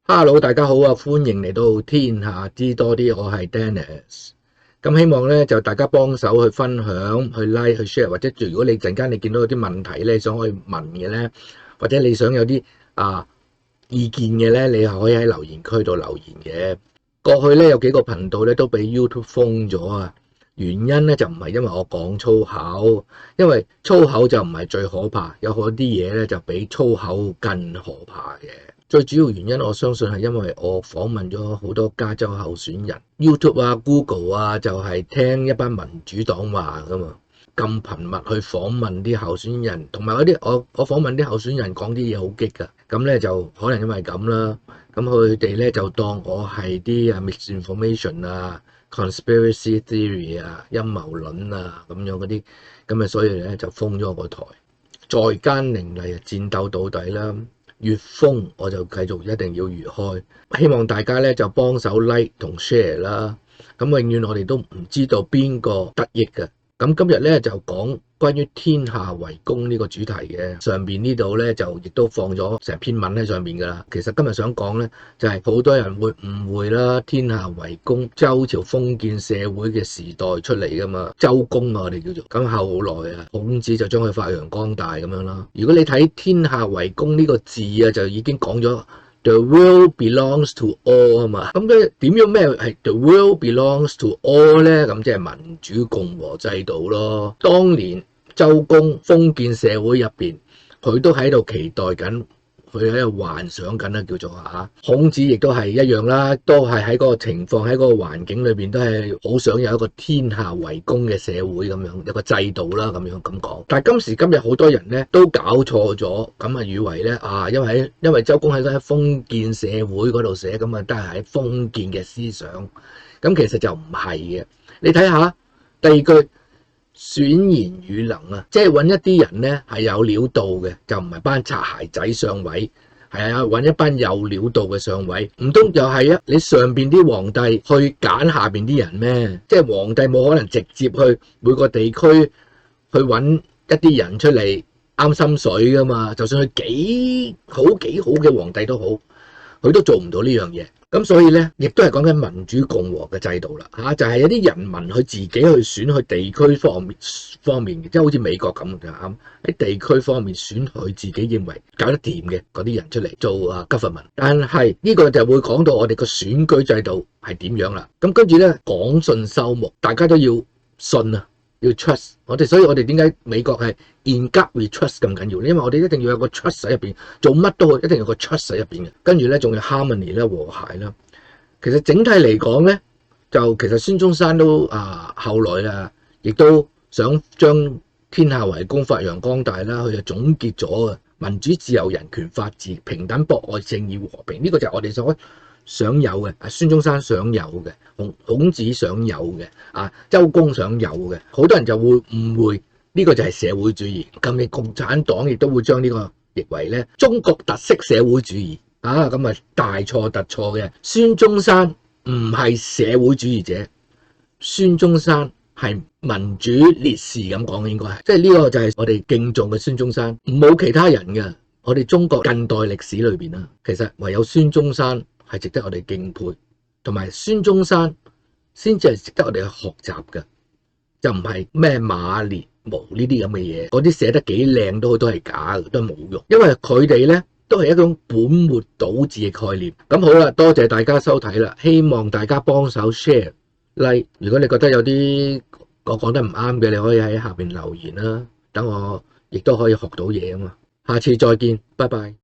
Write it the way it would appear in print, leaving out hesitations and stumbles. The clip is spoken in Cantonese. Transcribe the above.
Hello，大家好啊！歡迎嚟到天下知多啲，我係 Dennis。咁希望咧就大家幫手去分享、去 like、去 share，或者如果你陣間你見到有啲問題咧，想可以問嘅咧，或者你想有啲意見嘅咧，你係可以喺留言區度留言嘅。過去咧有幾個頻道咧都俾 YouTube 封咗啊，原因咧就唔係因為我講粗口，因為粗口就唔係最可怕，有好啲嘢咧就比粗口更可怕嘅。最主要原因，我相信係因為我訪問咗好多加州候選人 ，YouTube 啊、Google 啊，就係聽一班民主黨話噶嘛，咁頻密去訪問啲候選人，同埋嗰啲我訪問啲候選人講啲嘢好激噶，咁咧就可能因為咁啦，咁佢哋咧就當我係啲misinformation 啊、conspiracy theory 啊、陰謀論啊咁樣嗰啲，咁啊所以咧就封咗我個台，再艱凌厲戰鬥到底啦。越封我就繼續一定要越開，希望大家咧就幫手 like 同 share 啦。咁永遠我哋都唔知道邊個得益嘅。咁今日咧就講關於天下為公呢個主題嘅，上邊呢度咧就亦都放咗成篇文喺上邊噶啦。其實今日想講咧就係好多人會誤會啦，天下為公周朝封建社會嘅時代出嚟噶嘛，周公啊我哋叫做。咁後來啊孔子就將佢發揚光大咁樣啦。如果你睇天下為公呢個字啊，就已經講咗。The world belongs to all 啊嘛，咁咧點樣咩係 The world belongs to all 咧？咁即係民主共和制度咯。當年周公封建社會入邊，佢都喺度期待緊，佢喺度幻想緊啦，叫做孔子亦都係一樣啦，都係喺嗰個情況喺嗰個環境裏邊，都係好想有一個天下為公嘅社會咁樣，有個制度啦咁樣咁講。但係今時今日好多人咧都搞錯咗，咁啊以為咧因為周公喺封建社會嗰度寫，咁啊都係喺封建嘅思想，咁其實就唔係嘅。你睇下第二句。選賢與能啊，即係揾一啲人咧係有料到嘅，就唔係班擦鞋仔上位，係揾一班有料到嘅上位。唔通又係你上邊啲皇帝去揀下邊啲人咩？即係皇帝冇可能直接去每個地區去揾一啲人出嚟啱心水噶嘛？就算佢幾好嘅皇帝都好，佢都做唔到呢樣嘢。咁所以咧，亦都係講緊民主共和嘅制度啦，就係有啲人民佢自己去選去地區方面嘅，即係好似美國咁就啱喺地區方面選佢自己認為搞得掂嘅嗰啲人出嚟做government。但係呢個就會講到我哋個選舉制度係點樣啦。咁跟住咧講信收目，大家都要信啊。要 trust 我哋，所以我哋點解美國係 in God we trust 咁緊要咧？因為我哋一定要有個 trust 喺入邊，做乜都好，一定要有個 trust 喺入邊嘅。跟住咧，仲有 harmony 咧，和諧啦。其實整體嚟講咧，就其實孫中山都後來啊，亦都想將天下為公發揚光大啦。佢就總結咗民主、自由、人權、法治、平等、博愛、正義、和平。呢個就係我哋想有嘅，孫中山想有嘅，孔子想有嘅，周公想有嘅，好多人就會誤會呢個就係社會主義。咁你共產黨亦都會將呢個譯為咧中國特色社會主義，咁啊大錯特錯嘅。孫中山唔係社會主義者，孫中山係民主烈士咁講，應該係，即係呢個就係我哋敬重嘅孫中山，冇其他人嘅。我哋中國近代歷史裏邊啦，其實唯有孫中山係值得我哋敬佩，同埋孫中山先至係值得我哋去學習嘅，就唔係咩馬列毛呢啲咁嘅嘢，嗰啲寫得幾靚都係假嘅，都係冇用，因為佢哋咧都係一種本末倒置嘅概念。咁好啦，多謝大家收睇啦，希望大家幫手 share like。如果你覺得有啲我講得唔啱嘅，你可以喺下邊留言啦，等我亦都可以學到嘢啊嘛。下次再見，拜拜。